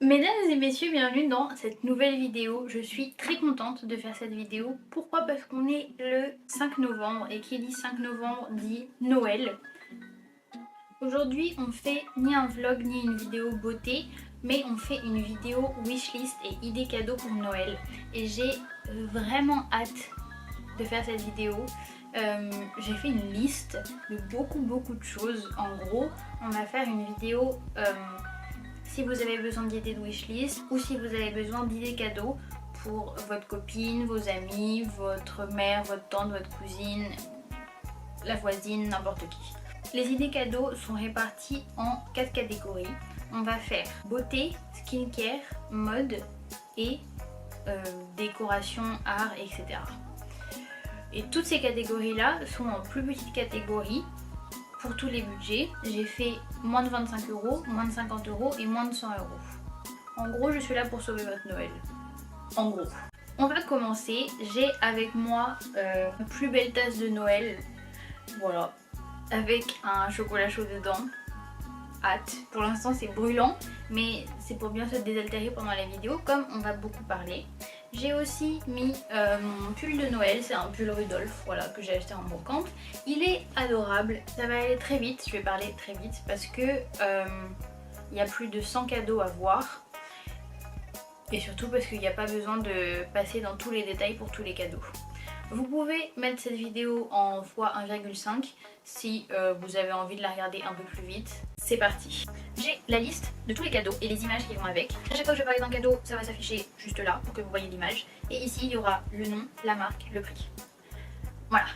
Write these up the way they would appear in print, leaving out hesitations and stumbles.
Mesdames et messieurs, bienvenue dans cette nouvelle vidéo. Je suis très contente de faire cette vidéo. Pourquoi? Parce qu'on est le 5 novembre et qui dit 5 novembre dit Noël. Aujourd'hui, on fait ni un vlog ni une vidéo beauté, mais on fait une vidéo wishlist et idées cadeaux pour Noël. Et j'ai vraiment hâte de faire cette vidéo. J'ai fait une liste de beaucoup de choses. En gros, on va faire une vidéo si vous avez besoin d'idées de wishlist ou si vous avez besoin d'idées cadeaux pour votre copine, vos amis, votre mère, votre tante, votre cousine, la voisine, n'importe qui. Les idées cadeaux sont réparties en 4 catégories. On va faire beauté, skincare, mode et décoration, art, etc. Et toutes ces catégories-là sont en plus petite catégorie pour tous les budgets. J'ai fait moins de 25 €, moins de 50 € et moins de 100 €. En gros, je suis là pour sauver votre Noël. En gros. On va commencer. J'ai avec moi ma plus belle tasse de Noël. Voilà. Avec un chocolat chaud dedans. Hâte. Pour l'instant, c'est brûlant, mais c'est pour bien se désaltérer pendant la vidéo, comme on va beaucoup parler. J'ai aussi mis mon pull de Noël, c'est un pull Rudolph, voilà, que j'ai acheté en brocante. Il est adorable, ça va aller très vite, je vais parler très vite parce que il y a plus de 100 cadeaux à voir. Et surtout parce qu'il n'y a pas besoin de passer dans tous les détails pour tous les cadeaux. Vous pouvez mettre cette vidéo en x1,5 si vous avez envie de la regarder un peu plus vite. C'est parti. J'ai la liste de tous les cadeaux et les images qui vont avec. À chaque fois que je vais parler d'un cadeau, ça va s'afficher juste là pour que vous voyez l'image. Et ici, il y aura le nom, la marque, le prix. Voilà,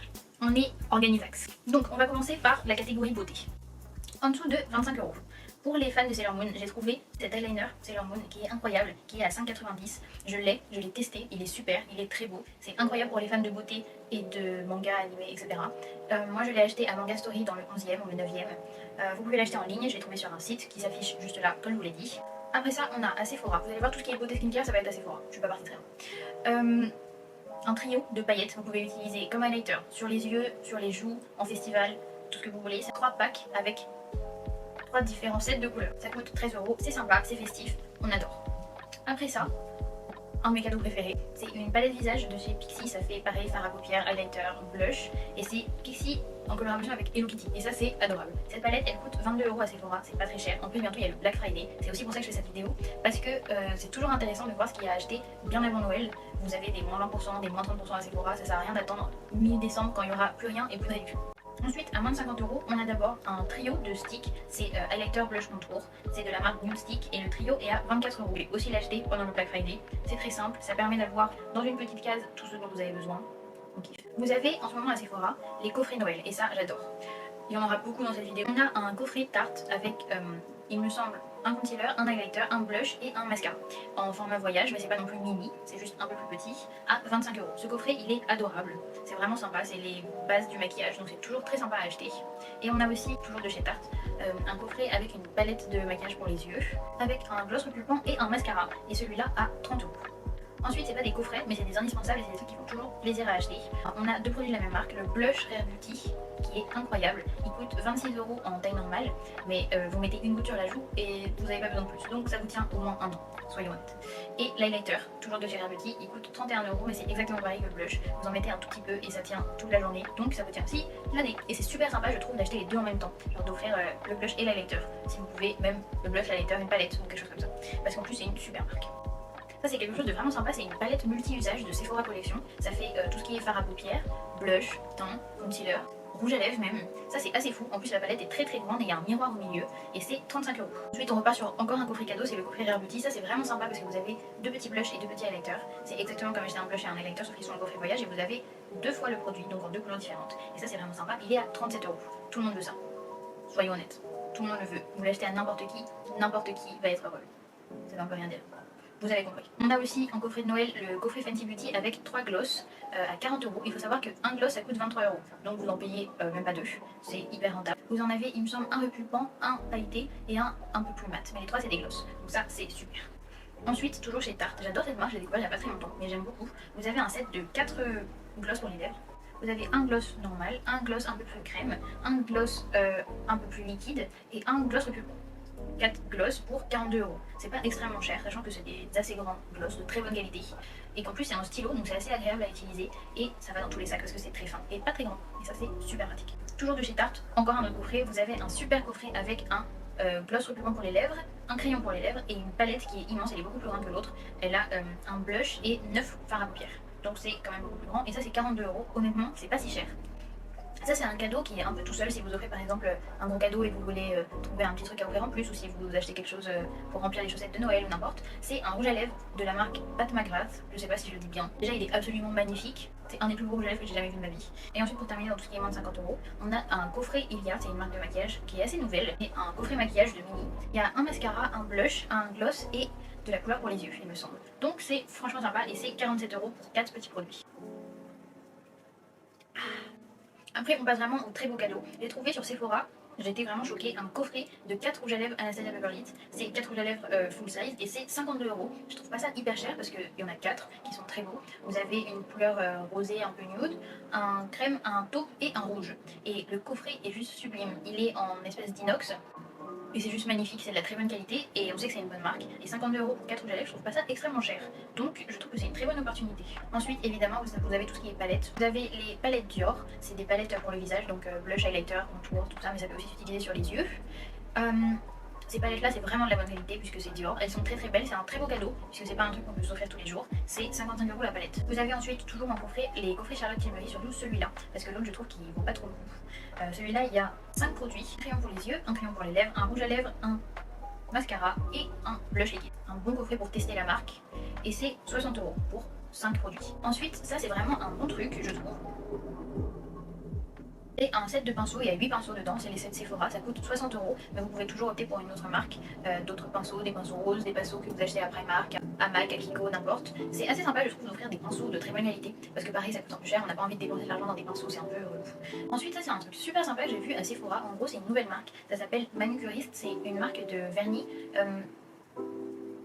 on est organisax. Donc on va commencer par la catégorie beauté. En dessous de 25 €. Pour les fans de Sailor Moon, j'ai trouvé cet eyeliner Sailor Moon qui est incroyable, qui est à 5,90 €. Je l'ai testé, il est super, il est très beau. C'est incroyable pour les fans de beauté et de manga, animé, etc. Moi je l'ai acheté à Manga Story dans le 11e ou le 9e. Vous pouvez l'acheter en ligne, je l'ai trouvé sur un site qui s'affiche juste là, comme je vous l'ai dit. Après ça, on a à Sephora. Vous allez voir tout ce qui est beauté skincare, ça va être à Sephora. Je suis pas partie très loin. Un trio de paillettes, vous pouvez l'utiliser comme highlighter sur les yeux, sur les joues, en festival, tout ce que vous voulez. C'est 3 packs avec différents sets de couleurs. Ça coûte 13 €, c'est sympa, c'est festif, on adore. Après ça, un de mes cadeaux préférés, c'est une palette visage de chez Pixi. Ça fait pareil, fard à paupières, highlighter, blush. Et c'est Pixi en collaboration avec Hello Kitty. Et ça, c'est adorable. Cette palette, elle coûte 22 € à Sephora, c'est pas très cher. En plus, bientôt, il y a le Black Friday. C'est aussi pour ça que je fais cette vidéo. Parce que c'est toujours intéressant de voir ce qu'il y a à acheter bien avant Noël. Vous avez des moins 20%, des moins 30% à Sephora. Ça sert à rien d'attendre mi-décembre quand il n'y aura plus rien et plus de réduction. Ensuite, à moins de 50 €, on a d'abord un trio de sticks. C'est highlighter, blush, contour. C'est de la marque Nude Stick et le trio est à 24 €. Vous pouvez aussi l'acheter pendant le Black Friday. C'est très simple, ça permet d'avoir dans une petite case tout ce dont vous avez besoin. On kiffe. Vous avez en ce moment à Sephora les coffrets Noël et ça, j'adore. Il y en aura beaucoup dans cette vidéo. On a un coffret Tarte avec, il me semble, un concealer, un highlighter, un blush et un mascara en format voyage, mais c'est pas non plus mini, c'est juste un peu plus petit, à 25 €. Ce coffret, il est adorable, c'est vraiment sympa, c'est les bases du maquillage, donc c'est toujours très sympa à acheter. Et on a aussi, toujours de chez Tarte, un coffret avec une palette de maquillage pour les yeux, avec un gloss repulpant et un mascara, et celui-là à 30 €. Ensuite, c'est pas des coffrets, mais c'est des indispensables et c'est des trucs qui font toujours plaisir à acheter. On a deux produits de la même marque, le blush Rare Beauty, qui est incroyable. Il coûte 26 € en taille normale, mais vous mettez une goutte sur la joue et vous n'avez pas besoin de plus. Donc ça vous tient au moins un an, soyons honnêtes. Et l'highlighter, toujours de chez Rare Beauty, il coûte 31 €, mais c'est exactement pareil que le blush. Vous en mettez un tout petit peu et ça tient toute la journée, donc ça vous tient aussi l'année. Et c'est super sympa, je trouve, d'acheter les deux en même temps. Genre d'offrir le blush et l'highlighter. Si vous pouvez, même le blush, l'highlighter, une palette ou quelque chose comme ça. Parce qu'en plus, c'est une super marque. Ça c'est quelque chose de vraiment sympa, c'est une palette multi-usage de Sephora Collection. Ça fait tout ce qui est fard à paupières, blush, teint, concealer, rouge à lèvres même. Ça c'est assez fou, en plus la palette est très grande et il y a un miroir au milieu et c'est 35 €. Ensuite on repart sur encore un coffret cadeau, c'est le coffret Rare Beauty. Ça c'est vraiment sympa parce que vous avez deux petits blushs et deux petits highlighters. C'est exactement comme acheter un blush et un highlighter sauf qu'ils sont en coffret voyage et vous avez deux fois le produit, donc en deux couleurs différentes. Et ça c'est vraiment sympa, il est à 37 €. Tout le monde veut ça, soyons honnêtes. Tout le monde le veut, vous l'achetez à n'importe qui va être heureux. Ça veut un peu rien dire. Vous avez compris. On a aussi en coffret de Noël le coffret Fenty Beauty avec 3 gloss à 40 €. Il faut savoir qu'un gloss ça coûte 23 €. Donc vous en payez même pas deux. C'est hyper rentable. Vous en avez, il me semble, un repulpant, un pailleté et un peu plus mat. Mais les trois c'est des gloss. Donc ça c'est super. Ensuite, toujours chez Tarte, j'adore cette marque, je l'ai découvert il n'y a pas très longtemps, mais j'aime beaucoup. Vous avez un set de 4 gloss pour les lèvres. Vous avez un gloss normal, un gloss un peu plus crème, un gloss un peu plus liquide et un gloss repulpant. 4 glosses pour 42 €. C'est pas extrêmement cher, sachant que c'est des assez grands glosses de très bonne qualité. Et qu'en plus c'est un stylo, donc c'est assez agréable à utiliser. Et ça va dans tous les sacs parce que c'est très fin et pas très grand. Et ça c'est super pratique. Toujours de chez Tarte, encore un autre coffret. Vous avez un super coffret avec un gloss repliant pour les lèvres, un crayon pour les lèvres et une palette qui est immense, elle est beaucoup plus grande que l'autre. Elle a un blush et 9 fards à paupières. Donc c'est quand même beaucoup plus grand. Et ça c'est 42 €. Honnêtement, c'est pas si cher. Ça c'est un cadeau qui est un peu tout seul si vous offrez par exemple un gros cadeau et vous voulez trouver un petit truc à offrir en plus, ou si vous achetez quelque chose pour remplir les chaussettes de Noël ou n'importe. C'est un rouge à lèvres de la marque Pat McGrath, je sais pas si je le dis bien. Déjà il est absolument magnifique, c'est un des plus beaux rouges à lèvres que j'ai jamais vu de ma vie. Et ensuite pour terminer dans tout ce qui est moins de 50 €, on a un coffret Ilia, c'est une marque de maquillage qui est assez nouvelle, et un coffret maquillage de mini. Il y a un mascara, un blush, un gloss et de la couleur pour les yeux il me semble. Donc c'est franchement sympa et c'est 47 € pour 4 petits produits. Après, on passe vraiment au très beau cadeau. J'ai trouvé sur Sephora, j'ai été vraiment choquée, un coffret de 4 rouges à lèvres Anastasia Beverly Hills. C'est 4 rouges à lèvres full size et c'est 52 €. Je trouve pas ça hyper cher parce qu'il y en a 4 qui sont très beaux. Vous avez une couleur rosée un peu nude, un crème, un taupe et un rouge. Et le coffret est juste sublime. Il est en espèce d'inox. Et c'est juste magnifique, c'est de la très bonne qualité et on sait que c'est une bonne marque. Et 52 € pour 4 rouges à lèvres, je trouve pas ça extrêmement cher. Donc je trouve que c'est une très bonne opportunité. Ensuite, évidemment, vous avez tout ce qui est palettes. Vous avez les palettes Dior, c'est des palettes pour le visage, donc blush, highlighter, contour, tout ça, mais ça peut aussi s'utiliser sur les yeux. Ces palettes là c'est vraiment de la bonne qualité puisque c'est Dior, elles sont très très belles, c'est un très beau cadeau puisque c'est pas un truc qu'on peut s'offrir tous les jours, c'est 55 € la palette. Vous avez ensuite toujours en coffret les coffrets Charlotte Tilbury, surtout celui-là parce que l'autre je trouve qu'il vaut pas trop le coup. Celui-là il y a 5 produits, un crayon pour les yeux, un crayon pour les lèvres, un rouge à lèvres, un mascara et un blush liquide. Un bon coffret pour tester la marque et c'est 60 € pour 5 produits. Ensuite ça c'est vraiment un bon truc je trouve. Et un set de pinceaux, il y a 8 pinceaux dedans, c'est les sets Sephora, ça coûte 60 €, mais vous pouvez toujours opter pour une autre marque, d'autres pinceaux, des pinceaux roses, des pinceaux que vous achetez à Primark, à MAC, à Kiko, n'importe. C'est assez sympa je trouve d'offrir des pinceaux de très bonne qualité, parce que pareil ça coûte un peu cher, on n'a pas envie de dépenser de l'argent dans des pinceaux, c'est un peu relou. Ensuite ça c'est un truc super sympa que j'ai vu à Sephora, en gros c'est une nouvelle marque, ça s'appelle Manucuriste, c'est une marque de vernis.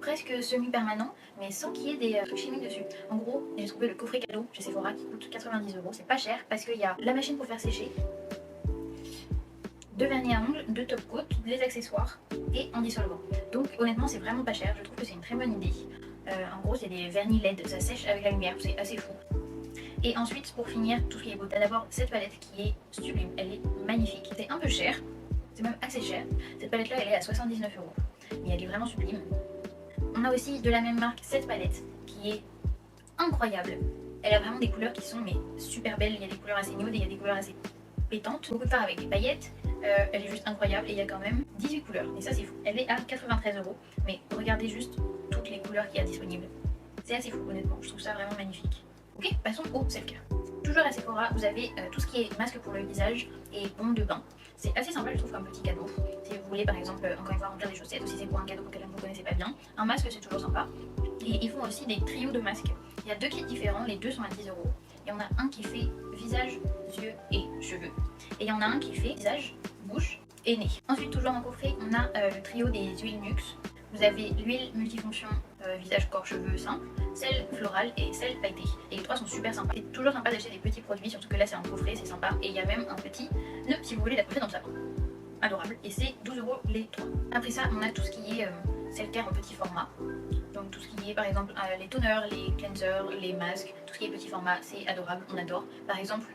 Presque semi-permanent, mais sans qu'il y ait des trucs chimiques dessus. En gros, j'ai trouvé le coffret cadeau chez Sephora qui coûte 90 €. C'est pas cher parce qu'il y a la machine pour faire sécher, 2 vernis à ongles, 2 top coats, des accessoires et un dissolvant. Donc honnêtement, c'est vraiment pas cher. Je trouve que c'est une très bonne idée. En gros, c'est des vernis LED, ça sèche avec la lumière, c'est assez fou. Et ensuite, pour finir, tout ce qui est beau, t'as d'abord cette palette qui est sublime. Elle est magnifique. C'est un peu cher, c'est même assez cher. Cette palette là, elle est à 79 €, mais elle est vraiment sublime. On a aussi de la même marque cette palette qui est incroyable. Elle a vraiment des couleurs qui sont mais super belles. Il y a des couleurs assez nude et il y a des couleurs assez pétantes. Beaucoup de fards avec des paillettes. Elle est juste incroyable et il y a quand même 18 couleurs. Et ça c'est fou. Elle est à 93 €. Mais regardez juste toutes les couleurs qu'il y a disponibles. C'est assez fou honnêtement. Je trouve ça vraiment magnifique. Ok, passons au self-care. Toujours à Sephora, vous avez tout ce qui est masque pour le visage et bombe de bain. C'est assez sympa, je trouve, comme petit cadeau. Si vous voulez, par exemple, encore une fois, remplir des chaussettes, ou si c'est pour un cadeau pour quelqu'un que vous ne connaissez pas bien, un masque, c'est toujours sympa. Et ils font aussi des trios de masques. Il y a 2 kits différents, les deux sont à 10 €. Il y en a un qui fait visage, yeux et cheveux. Et il y en a un qui fait visage, bouche et nez. Ensuite, toujours en coffret, on a le trio des huiles Nuxe. Vous avez l'huile multifonction visage, corps, cheveux simple, celle florale et celle pailletée. Et les trois sont super sympas. C'est toujours sympa d'acheter des petits produits, surtout que là c'est un coffret, c'est sympa. Et il y a même un petit nœud si vous voulez l'accrocher dans le sapin. Adorable. Et c'est 12 € les trois. Après ça, on a tout ce qui est self-care en petit format. Donc tout ce qui est par exemple les toners, les cleansers, les masques, tout ce qui est petit format, c'est adorable, on adore. Par exemple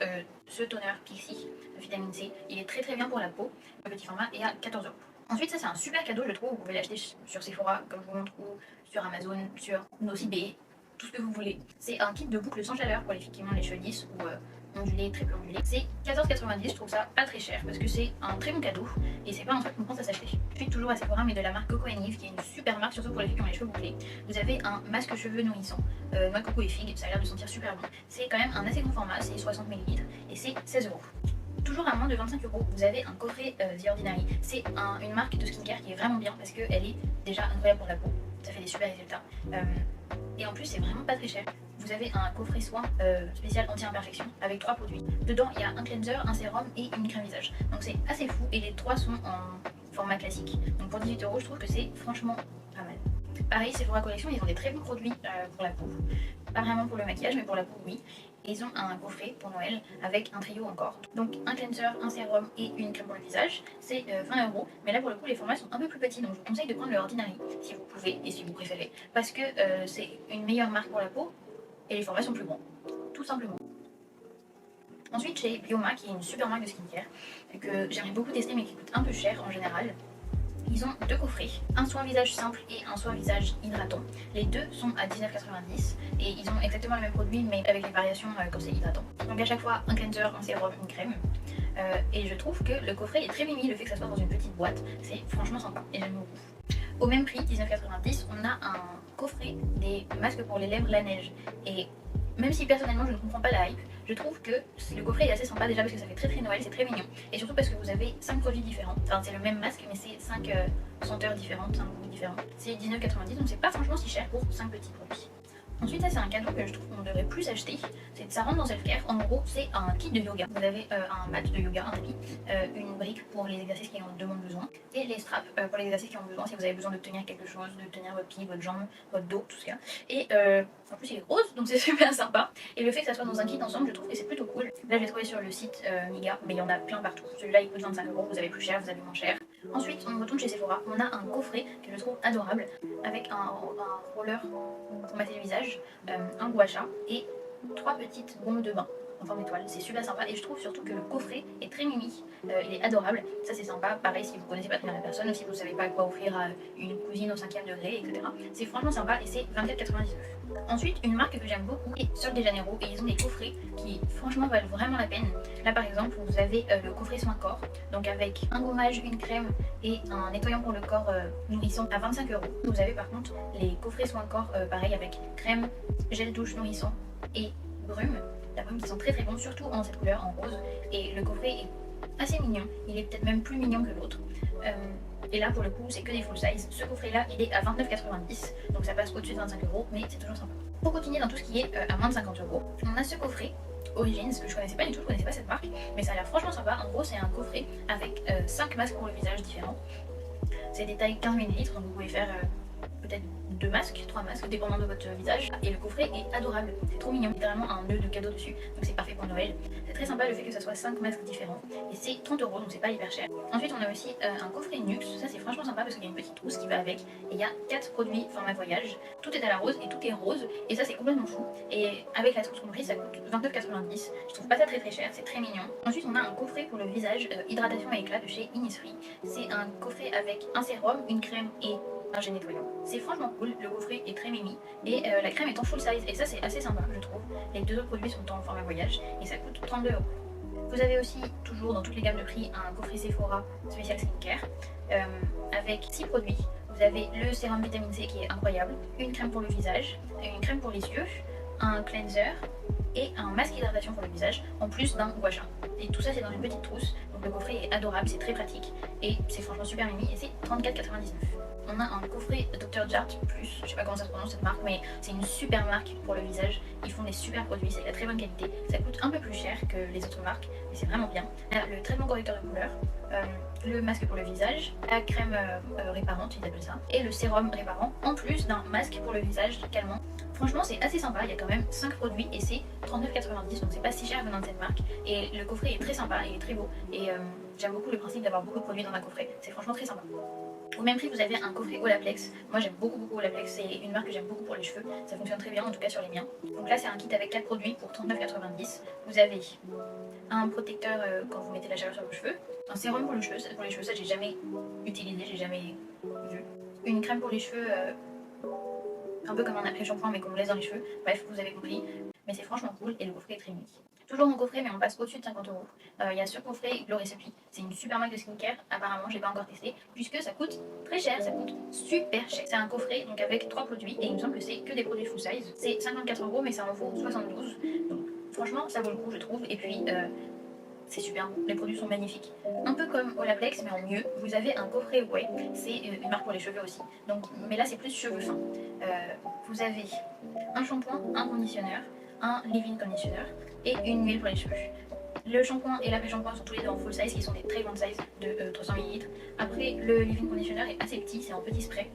ce toner Pixi vitamine C, il est très très bien pour la peau, le petit format est à 14 €. Ensuite ça c'est un super cadeau je trouve, vous pouvez l'acheter sur Sephora comme je vous montre ou sur Amazon, sur Nocibé, tout ce que vous voulez. C'est un kit de boucles sans chaleur pour les filles qui ont les cheveux lisses ou ondulés, très peu ondulés. C'est 14,90 €, je trouve ça pas très cher parce que c'est un très bon cadeau et c'est pas un truc qu'on pense à s'acheter. Je suis toujours à Sephora mais de la marque Coco & Eve qui est une super marque surtout pour les filles qui ont les cheveux bouclés. Vous avez un masque cheveux nourrissant, noix de coco et figue, ça a l'air de sentir super bon. C'est quand même un assez grand format, c'est 60 ml et c'est 16 €. Toujours à moins de 25 €, vous avez un coffret The Ordinary. C'est une marque de skincare qui est vraiment bien parce qu'elle est déjà incroyable pour la peau. Ça fait des super résultats. Et en plus, c'est vraiment pas très cher. Vous avez un coffret soin spécial anti-imperfection avec 3 produits. Dedans, il y a un cleanser, un sérum et une crème visage. Donc c'est assez fou et les 3 sont en format classique. Donc pour 18 €, je trouve que c'est franchement pas mal. Pareil, Sephora Collection, ils ont des très bons produits pour la peau. Pas vraiment pour le maquillage, mais pour la peau, oui. Et ils ont un coffret pour Noël avec un trio encore. Donc un cleanser, un sérum et une crème pour le visage. C'est 20 €. Mais là pour le coup les formats sont un peu plus petits, donc je vous conseille de prendre le Ordinary si vous pouvez et si vous préférez. Parce que c'est une meilleure marque pour la peau et les formats sont plus grands. Tout simplement. Ensuite chez Bioma, qui est une super marque de skincare que j'aimerais beaucoup tester mais qui coûte un peu cher en général. Ils ont deux coffrets, un soin visage simple et un soin visage hydratant. Les deux sont à 19,90 € et ils ont exactement le même produit mais avec les variations comme c'est hydratant. Donc à chaque fois un cleanser, un sérum, une crème. Et je trouve que le coffret est très mimi, le fait que ça soit dans une petite boîte, c'est franchement sympa et j'aime beaucoup. Au même prix, 19,90 €, on a un coffret des masques pour les lèvres La Neige. Et même si personnellement je ne comprends pas la hype, je trouve que le coffret est assez sympa déjà parce que ça fait très Noël, c'est très mignon. Et surtout parce que vous avez 5 produits différents. Enfin c'est le même masque mais c'est 5 senteurs différentes, 5 goûts différents. C'est 19,90 € donc c'est pas franchement si cher pour 5 petits produits. Ensuite ça c'est un cadeau que je trouve qu'on devrait plus acheter, ça rentre dans Self-Care. En gros c'est un kit de yoga, vous avez un mat de yoga, un tapis, une brique pour les exercices qui en demandent besoin et les straps pour les exercices qui en ont besoin si vous avez besoin de tenir quelque chose, de tenir votre pied, votre jambe, votre dos, tout ça. Et en plus il est rose donc c'est super sympa et le fait que ça soit dans un kit ensemble je trouve que c'est plutôt cool. Là je l'ai trouvé sur le site Miga mais il y en a plein partout, celui-là il coûte 25 €, vous avez plus cher, vous avez moins cher. Ensuite on retourne chez Sephora, on a un coffret que je trouve adorable avec un roller pour masser le visage, un gua sha et 3 petites bombes de bain en forme d'étoile. C'est super sympa et je trouve surtout que le coffret est très mimi, il est adorable. Ça c'est sympa, pareil si vous connaissez pas très bien la personne ou si vous ne savez pas quoi offrir à une cousine au 5e degré, etc. C'est franchement sympa et c'est 24,99 €. Ensuite une marque que j'aime beaucoup est Sol de Janeiro et ils ont des coffrets qui franchement valent vraiment la peine. Là par exemple vous avez le coffret soin corps, donc avec un gommage, une crème et un nettoyant pour le corps nourrissant à 25 €. Vous avez par contre les coffrets soin corps pareil avec crème, gel douche nourrissant et brume. La brume qui sont très bons, surtout en cette couleur, en rose. Et le coffret est assez mignon, il est peut-être même plus mignon que l'autre. Et là pour le coup c'est que des full size. Ce coffret là il est à 29,90 €, donc ça passe au-dessus de 25 € mais c'est toujours sympa. Pour continuer dans tout ce qui est à moins de 50 €, on a ce coffret Origins que je connaissais pas du tout, je connaissais pas cette marque, mais ça a l'air franchement sympa. En gros c'est un coffret avec 5 masques pour le visage différents. C'est des tailles 15 ml donc vous pouvez faire peut-être 2 masques, 3 masques, dépendant de votre visage. Et le coffret est adorable, c'est trop mignon, littéralement un nœud de cadeau dessus, donc c'est parfait pour Noël. C'est très sympa le fait que ça soit 5 masques différents, et c'est 30 €, donc c'est pas hyper cher. Ensuite on a aussi un coffret Nuxe, ça c'est franchement sympa parce qu'il y a une petite trousse qui va avec, et il y a 4 produits format voyage, tout est à la rose et tout est rose, et ça c'est complètement fou. Et avec la trousse comprise ça coûte 29,90 €, je trouve pas ça très cher, c'est très mignon. Ensuite on a un coffret pour le visage, hydratation et éclat de chez Innisfree. C'est un coffret avec un sérum, une crème et un gel nettoyant. C'est franchement cool, le coffret est très mimi et la crème est en full size et ça c'est assez sympa je trouve. Les deux autres produits sont en format voyage et ça coûte 32 €. Vous avez aussi toujours dans toutes les gammes de prix un coffret Sephora spécial skincare avec 6 produits. Vous avez le sérum vitamine C qui est incroyable, une crème pour le visage, une crème pour les yeux, un cleanser et un masque d'hydratation pour le visage en plus d'un gua sha. Et tout ça c'est dans une petite trousse, donc le coffret est adorable, c'est très pratique et c'est franchement super mimi et c'est 34,99 €. On a un coffret Dr. Jart Plus, je sais pas comment ça se prononce cette marque mais c'est une super marque pour le visage, ils font des super produits, c'est de la très bonne qualité, ça coûte un peu plus cher que les autres marques mais c'est vraiment bien. Le traitement correcteur de couleur, le masque pour le visage, la crème réparante ils appellent ça, et le sérum réparant en plus d'un masque pour le visage calmant. Franchement c'est assez sympa, il y a quand même 5 produits et c'est 39,90 € donc c'est pas si cher venant de cette marque et le coffret est très sympa, il est très beau et j'aime beaucoup le principe d'avoir beaucoup de produits dans un coffret, c'est franchement très sympa. Au même prix vous avez un coffret Olaplex, moi j'aime beaucoup Olaplex, c'est une marque que j'aime beaucoup pour les cheveux, ça fonctionne très bien en tout cas sur les miens. Donc là c'est un kit avec 4 produits pour 39,90 €. Vous avez un protecteur quand vous mettez la chaleur sur vos cheveux, un sérum pour les cheveux ça j'ai jamais utilisé, j'ai jamais vu, une crème pour les cheveux un peu comme un après-shampoing mais qu'on laisse dans les cheveux, bref vous avez compris, mais c'est franchement cool et le coffret est très mini. Toujours mon coffret mais on passe au-dessus de 50 €. Il y a ce coffret Glow Recipe, c'est une super marque de skincare, apparemment je l'ai pas encore testé puisque ça coûte très cher, ça coûte super cher. C'est un coffret donc avec 3 produits et il me semble que c'est que des produits full size. C'est 54 € mais ça en vaut 72, donc franchement ça vaut le coup je trouve et puis c'est super bon, les produits sont magnifiques. Un peu comme Olaplex mais en mieux, vous avez un coffret Way, c'est une marque pour les cheveux aussi, donc, mais là c'est plus cheveux fins. Vous avez un shampoing, un conditionneur, un leave-in conditioner et une huile pour les cheveux. Le shampoing et l'après-shampoing sont tous les deux en full size, qui sont des très grandes sizes de 300 ml. Après, le leave-in conditioner est assez petit, c'est un petit spray,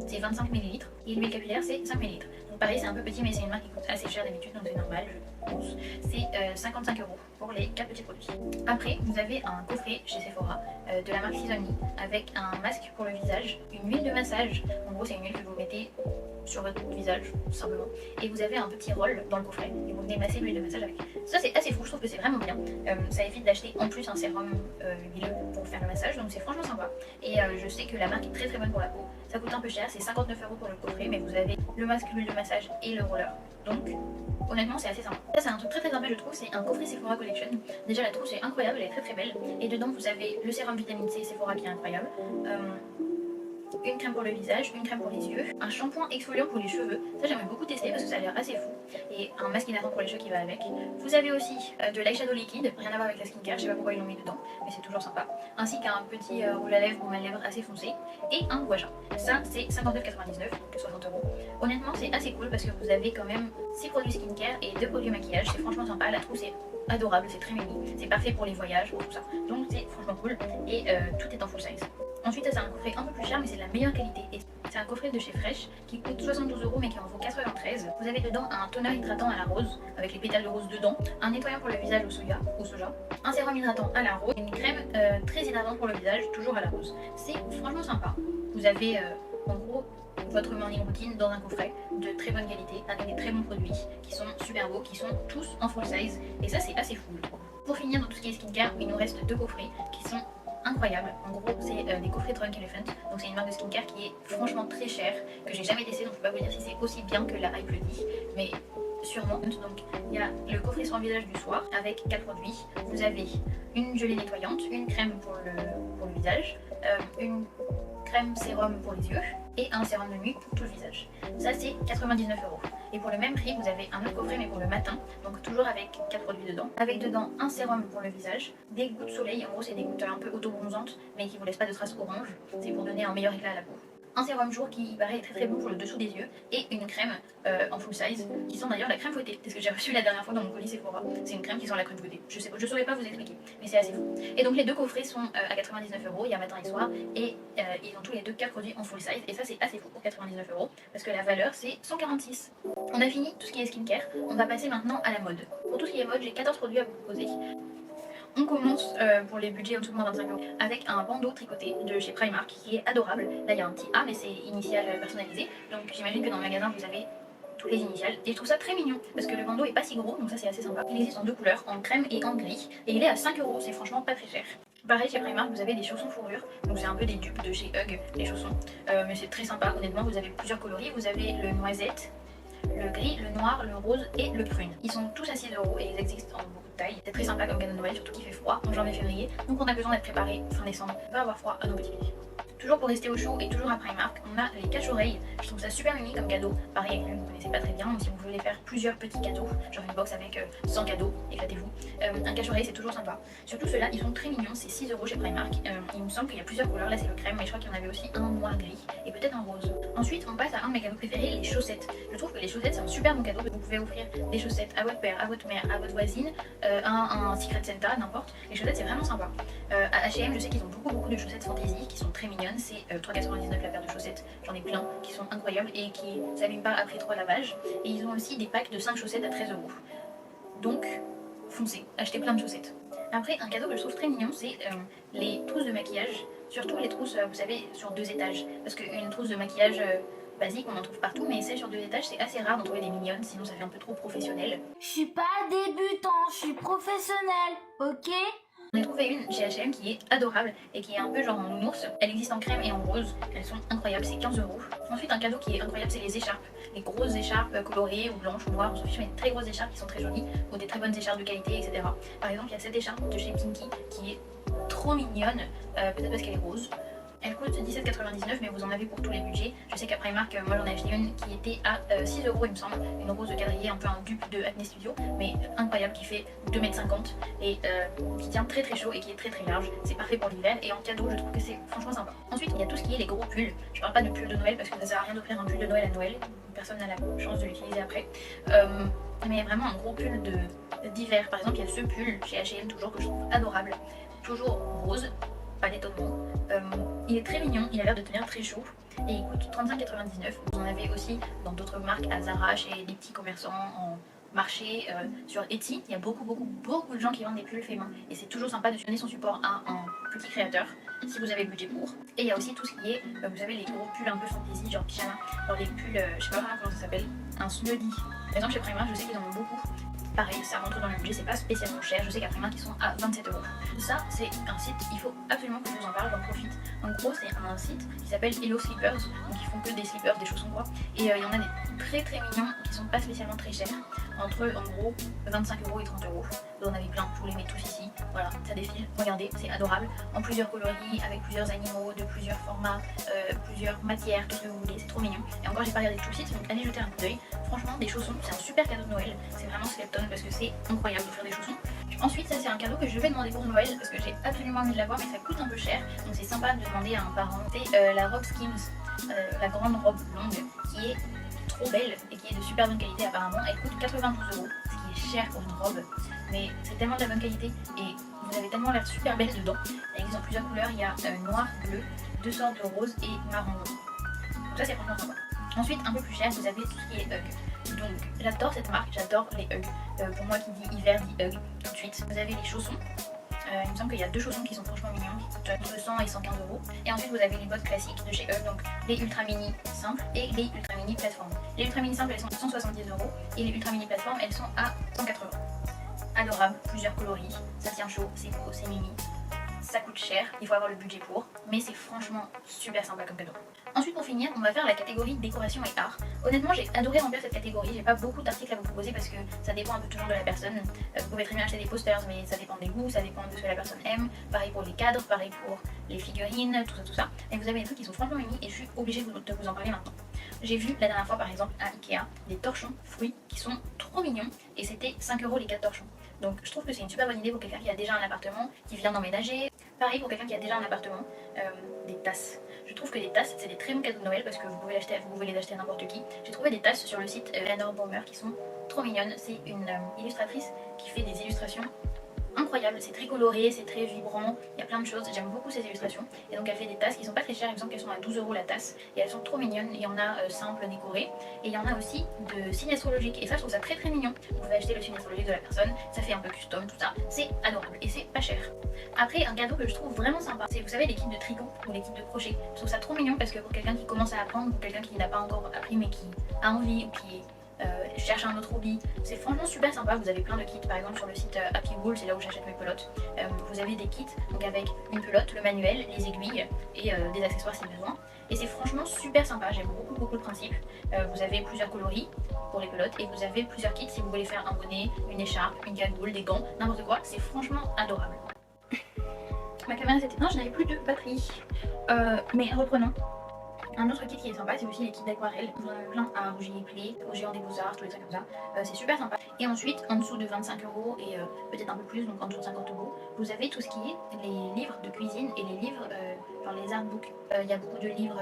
c'est 25 ml. Et l'huile capillaire, c'est 5 ml. Donc pareil, c'est un peu petit, mais c'est une marque qui coûte assez cher d'habitude, donc c'est normal, je pense. C'est 55 € pour les 4 petits produits. Après, vous avez un coffret chez Sephora de la marque Season Me avec un masque pour le visage, une huile de massage. En gros, c'est une huile que vous mettez sur votre visage, tout simplement. Et vous avez un petit rôle dans le coffret et vous venez masser l'huile de massage avec. Ça, c'est assez fou, je trouve que c'est vraiment bien. Ça évite d'acheter en plus un sérum huileux pour faire le massage, donc c'est franchement sympa. Et je sais que la marque est très très bonne pour la peau. Ça coûte un peu cher, c'est 59 € pour le coffret, mais vous avez le masque, l'huile de massage et le roller. Donc honnêtement, c'est assez sympa. Ça, c'est un truc très très sympa, je trouve. C'est un coffret Sephora Collection. Déjà, la trousse est incroyable, elle est très très belle. Et dedans, vous avez le sérum vitamine C Sephora qui est incroyable. Une crème pour le visage, une crème pour les yeux, un shampoing exfoliant pour les cheveux, ça j'aimerais beaucoup tester parce que ça a l'air assez fou, et un masque hydratant pour les cheveux qui va avec. Vous avez aussi de l'eyeshadow liquide, rien à voir avec la skincare, je sais pas pourquoi ils l'ont mis dedans, mais c'est toujours sympa, ainsi qu'un petit rouge à lèvres ou mal lèvres assez foncé, et un gouache. Ça c'est 59,99, donc 60 €. Honnêtement c'est assez cool parce que vous avez quand même 6 produits skincare et 2 produits maquillage, c'est franchement sympa, la trousse est adorable, c'est très mini, c'est parfait pour les voyages, pour tout ça, donc c'est franchement cool, et tout est en full size. Ensuite, ça c'est un coffret un peu plus cher mais c'est de la meilleure qualité. Et c'est un coffret de chez Fresh qui coûte 72 € mais qui en vaut 93. Vous avez dedans un toner hydratant à la rose avec les pétales de rose dedans, un nettoyant pour le visage au soja, un sérum hydratant à la rose, et une crème très hydratante pour le visage toujours à la rose. C'est franchement sympa. Vous avez en gros votre morning routine dans un coffret de très bonne qualité avec des très bons produits qui sont super beaux, qui sont tous en full size et ça c'est assez fou. Pour finir dans tout ce qui est skincare, il nous reste 2 coffrets qui sont incroyable. En gros, c'est des coffrets Drunk Elephant. Donc c'est une marque de skincare qui est franchement très chère, que j'ai jamais testé, donc je peux pas vous dire si c'est aussi bien que la hype le dit, mais sûrement. Donc il y a le coffret soin visage du soir avec 4 produits. Vous avez une gelée nettoyante, une crème pour le visage, une crème sérum pour les yeux et un sérum de nuit pour tout le visage. Ça c'est 99 €. Et pour le même prix, vous avez un autre coffret mais pour le matin, donc toujours avec 4 produits dedans. Avec dedans un sérum pour le visage, des gouttes soleil, en gros c'est des gouttes un peu auto-bronzantes mais qui vous laissent pas de traces orange, c'est pour donner un meilleur éclat à la peau. Un sérum jour qui il paraît très très bon pour le dessous des yeux et une crème en full size qui sent d'ailleurs la crème fouettée. C'est ce que j'ai reçu la dernière fois dans mon colis Sephora. C'est une crème qui sent la crème fouettée. Je saurais pas vous expliquer, mais c'est assez fou. Et donc les deux coffrets sont à 99 €, il y a matin et soir et ils ont tous les deux 4 produits en full size et ça c'est assez fou pour 99 € parce que la valeur c'est 146. On a fini tout ce qui est skincare, on va passer maintenant à la mode. Pour tout ce qui est mode, j'ai 14 produits à vous proposer. On commence pour les budgets en dessous de moins 25 € avec un bandeau tricoté de chez Primark qui est adorable. Là il y a un petit A mais c'est initial personnalisé, donc j'imagine que dans le magasin vous avez tous les initiales et je trouve ça très mignon parce que le bandeau est pas si gros donc ça c'est assez sympa. Il existe en 2 couleurs, en crème et en gris et il est à 5 €, c'est franchement pas très cher. Pareil chez Primark vous avez des chaussons fourrure, donc c'est un peu des dupes de chez Hug les chaussons, mais c'est très sympa honnêtement. Vous avez plusieurs coloris, vous avez le noisette, le gris, le noir, le rose et le prune. Ils sont tous à 6 € et ils existent en beaucoup de tailles. C'est très sympa comme cadeau de Noël, surtout qu'il fait froid en janvier-février. Donc on a besoin d'être préparé fin décembre. On va avoir froid à nos petits pieds. Toujours pour rester au chaud et toujours à Primark, on a les cache-oreilles. Je trouve ça super mimi comme cadeau. Pareil, vous ne connaissez pas très bien, donc si vous voulez faire plusieurs petits cadeaux, genre une box avec 100 cadeaux, éclatez-vous. Un cache-oreille c'est toujours sympa. Surtout ceux-là, ils sont très mignons, c'est 6 € chez Primark. Il me semble qu'il y a plusieurs couleurs, là c'est le crème, mais je crois qu'il y en avait aussi un noir gris et peut-être un rose. Ensuite, on passe à un de mes cadeaux préférés, les chaussettes. Je trouve que les chaussettes c'est un super bon cadeau. Vous pouvez offrir des chaussettes à votre père, à votre mère, à votre voisine, un Secret Santa, n'importe. Les chaussettes c'est vraiment sympa. À H&M, je sais qu'ils ont beaucoup de chaussettes fantasy qui sont très mignonnes. C'est 3,99 la paire de chaussettes. J'en ai plein qui sont incroyables et qui ne s'abîment pas après 3 lavages. Et ils ont aussi des packs de 5 chaussettes à 13 €. Donc, foncez, achetez plein de chaussettes. Après, un cadeau que je trouve très mignon, c'est les trousses de maquillage. Surtout les trousses, vous savez, sur 2 étages. Parce qu'une trousse de maquillage basique, on en trouve partout, mais celle sur 2 étages, c'est assez rare d'en trouver des mignonnes, sinon ça fait un peu trop professionnel. Je suis pas débutant, je suis professionnel, ok? On a trouvé une chez H&M qui est adorable et qui est un peu genre en nounours. Elle existe en crème et en rose. Elles sont incroyables, c'est 15 €. Ensuite, un cadeau qui est incroyable, c'est les écharpes. Les grosses écharpes colorées ou blanches ou noires, on s'en fiche, mais des très grosses écharpes qui sont très jolies ou des très bonnes écharpes de qualité, etc. Par exemple, il y a cette écharpe de chez Pinky qui est trop mignonne, peut-être parce qu'elle est rose. Elle coûte 17,99 mais vous en avez pour tous les budgets. Je sais qu'à Primark, moi j'en ai acheté une qui était à 6 € il me semble. Une rose de quadrillé, un peu un dupe de Acne Studio, mais incroyable, qui fait 2,50 m et qui tient très chaud et qui est très large. C'est parfait pour l'hiver et en cadeau je trouve que c'est franchement sympa. Ensuite il y a tout ce qui est les gros pulls. Je parle pas de pull de Noël parce que ça sert à rien d'offrir un pull de Noël à Noël. Personne n'a la chance de l'utiliser après. Mais vraiment un gros pull de divers. Par exemple, il y a ce pull chez H&M toujours que je trouve adorable, toujours rose, pas d'étonnement. Il est très mignon, il a l'air de tenir très chaud et il coûte 35,99. Vous en avez aussi dans d'autres marques, à Zara, chez des petits commerçants en marché, sur Etsy. Il y a beaucoup de gens qui vendent des pulls faits main et c'est toujours sympa de donner son support à un petit créateur si vous avez le budget pour. Et il y a aussi tout ce qui est, vous savez, les gros pulls un peu fantasy, genre pyjama, genre les pulls, je sais pas vraiment comment ça s'appelle, un snuggie. Par exemple chez Primark, je sais qu'ils en ont beaucoup. Pareil, ça rentre dans le budget, c'est pas spécialement cher. Je sais qu'à Primark ils sont à 27 euros. Ça, c'est un site, il faut absolument que je vous en parle, j'en profite. En gros, c'est un site qui s'appelle Hello Slippers, donc ils font que des slippers, des chaussons quoi. Et il y en a des très mignons qui sont pas spécialement très chers, entre en gros 25 euros et 30 euros. Vous en avez plein, je vous les mets tous ici. Voilà, ça défile, regardez, c'est adorable. En plusieurs coloris, avec plusieurs animaux, de plusieurs formats, plusieurs matières, tout ce que vous voulez, c'est trop mignon. Et encore, j'ai pas regardé tout le site, donc allez jeter un coup d'œil. Franchement, des chaussons, c'est un super cadeau de Noël. C'est vraiment Skeleton parce que c'est incroyable de faire des chaussons. Ensuite, ça c'est un cadeau que je vais demander pour Noël parce que j'ai absolument envie de l'avoir, mais ça coûte un peu cher. Donc c'est sympa de demander à un parent. C'est la robe Skims, la grande robe longue qui est trop belle et qui est de super bonne qualité apparemment. Elle coûte 92 euros, ce qui est cher pour une robe, mais c'est tellement de la bonne qualité et vous avez tellement l'air super belle dedans. Elle existe en plusieurs couleurs, il y a noir, bleu, deux sortes de rose et marron. Donc ça c'est franchement sympa. Ensuite, un peu plus cher, vous avez tout ce qui est Hug. Donc j'adore cette marque, j'adore les Hug. Pour moi qui dit hiver dit Hug tout de suite. Vous avez les chaussons. Il me semble qu'il y a deux chaussons qui sont franchement mignons, qui coûtent entre 100 et 115 euros. Et ensuite vous avez les bottes classiques de chez Hug, donc les ultra mini simples et les ultra mini plateformes. Les ultra mini simples elles sont à 170 euros et les ultra mini plateformes elles sont à 180. Adorable, plusieurs coloris, ça tient chaud, c'est beau, c'est mini. Ça coûte cher, il faut avoir le budget pour, mais c'est franchement super sympa comme cadeau. Ensuite pour finir, on va faire la catégorie décoration et art. Honnêtement j'ai adoré remplir cette catégorie, j'ai pas beaucoup d'articles à vous proposer parce que ça dépend un peu toujours de la personne. Vous pouvez très bien acheter des posters mais ça dépend des goûts, ça dépend de ce que la personne aime. Pareil pour les cadres, pareil pour les figurines, tout ça. Et vous avez des trucs qui sont franchement mimi et je suis obligée de vous en parler maintenant. J'ai vu la dernière fois par exemple à Ikea des torchons fruits qui sont trop mignons et c'était 5 euros les 4 torchons. Donc je trouve que c'est une super bonne idée pour quelqu'un qui a déjà un appartement, qui vient d'emménager. Pareil pour quelqu'un qui a déjà un appartement, des tasses. Je trouve que les tasses c'est des très bons cadeaux de Noël parce que vous pouvez les acheter à n'importe qui. J'ai trouvé des tasses sur le site Eleanor Bomber qui sont trop mignonnes. C'est une illustratrice qui fait des illustrations incroyables, c'est très coloré, c'est très vibrant, il y a plein de choses, j'aime beaucoup ces illustrations. Et donc elle fait des tasses qui sont pas très chères, il me semble qu'elles sont à 12 euros la tasse et elles sont trop mignonnes. Il y en a simples décorées et il y en a aussi de signes astrologiques et ça je trouve ça très mignon. Vous pouvez acheter le signe astrologique de la personne, ça fait un peu custom tout ça, c'est adorable et c'est pas cher. Après un cadeau que je trouve vraiment sympa, c'est vous savez les kits de tricot ou les kits de crochet. Je trouve ça trop mignon parce que pour quelqu'un qui commence à apprendre ou quelqu'un qui n'a pas encore appris mais qui a envie ou qui cherche un autre hobby, c'est franchement super sympa. Vous avez plein de kits, par exemple sur le site Happy Wool, c'est là où j'achète mes pelotes. Vous avez des kits donc avec une pelote, le manuel, les aiguilles et des accessoires si besoin. Et c'est franchement super sympa, j'aime beaucoup le principe. Vous avez plusieurs coloris pour les pelotes et vous avez plusieurs kits si vous voulez faire un bonnet, une écharpe, une cagoule, des gants, n'importe quoi. C'est franchement adorable. Ma caméra s'est éteinte, je n'avais plus de batterie. Mais reprenons. Un autre kit qui est sympa, c'est aussi les kits d'aquarelle. Vous en avez plein à Rougier Play, au Géant des Beaux-Arts, tous les trucs comme ça. C'est super sympa. Et ensuite, en dessous de 25 euros et peut-être un peu plus, donc en dessous de 50 euros, vous avez tout ce qui est les livres de cuisine et les livres, genre les artbooks. Il y a beaucoup de livres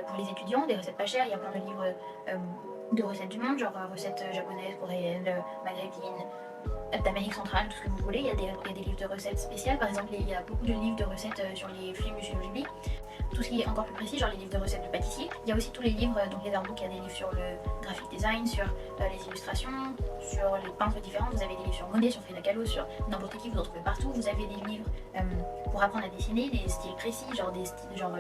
pour les étudiants, des recettes pas chères. Il y a plein de livres de recettes du monde, genre recettes japonaises, coréennes, maghrébines, d'Amérique centrale, tout ce que vous voulez. Il y a des livres de recettes spéciales, par exemple il y a beaucoup de livres de recettes sur les films du studio Ghibli. Tout ce qui est encore plus précis, genre les livres de recettes de pâtissier. Il y a aussi tous les livres, donc les artbooks, il y a des livres sur le graphic design, sur les illustrations, sur les peintres différents. Vous avez des livres sur Monet, sur Frida Kahlo, sur n'importe qui, vous en trouvez partout. Vous avez des livres pour apprendre à dessiner, des styles précis, genre des styles genre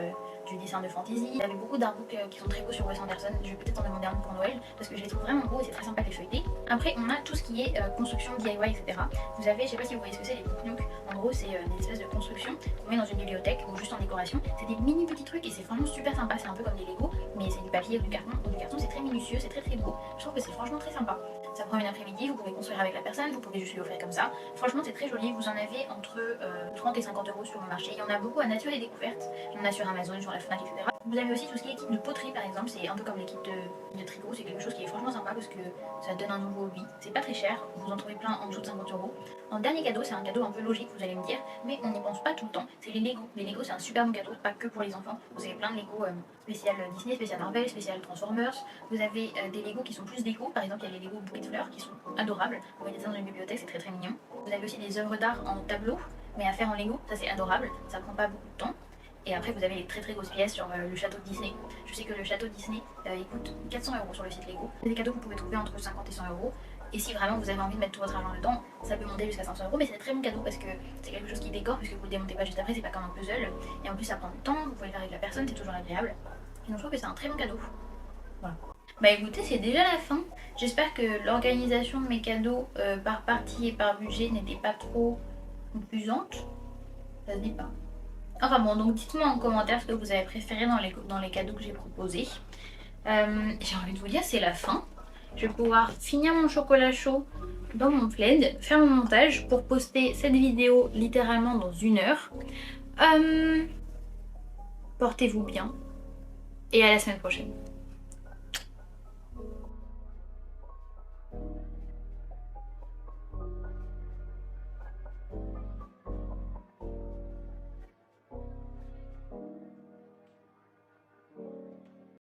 du dessin de fantasy. Il y avait beaucoup d'artbooks qui sont très beaux sur Wes Anderson. Je vais peut-être en demander un pour Noël parce que je les trouve vraiment beaux et c'est très sympa de les feuilleter. Après, on a tout ce qui est construction, DIY, etc. Vous avez, je sais pas si vous voyez ce que c'est, les book nooks. En gros, c'est des espèces de constructions qu'on met dans une bibliothèque ou juste en décoration. C'est des mini petits trucs et c'est franchement super sympa. C'est un peu comme des Lego, mais c'est du papier ou du carton. Du carton, c'est très minutieux, c'est très beau. Je trouve que c'est franchement très sympa. Ça prend une après-midi, vous pouvez construire avec la personne, vous pouvez juste lui offrir comme ça. Franchement, c'est très joli. Vous en avez entre 30 et 50 euros sur le marché. Il y en a beaucoup à Nature et Découverte. Il y en a sur Amazon, sur la Fnac, etc. Vous avez aussi tout ce qui est kit de poterie par exemple, c'est un peu comme les kits de tricot, c'est quelque chose qui est franchement sympa parce que ça donne un nouveau hobby. C'est pas très cher, vous en trouvez plein en dessous de 50 €. En dernier cadeau, c'est un cadeau un peu logique, vous allez me dire, mais on n'y pense pas tout le temps, c'est les Lego. Les Lego c'est un super bon cadeau, pas que pour les enfants. Vous avez plein de Lego spécial Disney, spécial Marvel, spécial Transformers. Vous avez des Lego qui sont plus déco, par exemple il y a les Lego bouquets de fleurs qui sont adorables. Vous voyez ça dans une bibliothèque, c'est très très mignon. Vous avez aussi des œuvres d'art en tableau, mais à faire en Lego, ça c'est adorable, ça prend pas beaucoup de temps. Et après, vous avez les très très grosses pièces sur le château de Disney. Je sais que le château Disney, il coûte 400 € sur le site Lego. C'est des cadeaux que vous pouvez trouver entre 50 et 100 €. Et si vraiment vous avez envie de mettre tout votre argent dedans, ça peut monter jusqu'à 500 €. Mais c'est un très bon cadeau parce que c'est quelque chose qui décore, puisque vous le démontez pas juste après, c'est pas comme un puzzle. Et en plus, ça prend du temps, vous pouvez le faire avec la personne, c'est toujours agréable. Et donc, je trouve que c'est un très bon cadeau. Voilà. Bah écoutez, c'est déjà la fin. J'espère que l'organisation de mes cadeaux par partie et par budget n'était pas trop confusante. Ça se dit pas. Enfin bon, donc dites-moi en commentaire ce que vous avez préféré dans les cadeaux que j'ai proposés. J'ai envie de vous dire, c'est la fin. Je vais pouvoir finir mon chocolat chaud dans mon plaid, faire mon montage pour poster cette vidéo littéralement dans 1 heure. Portez-vous bien et à la semaine prochaine.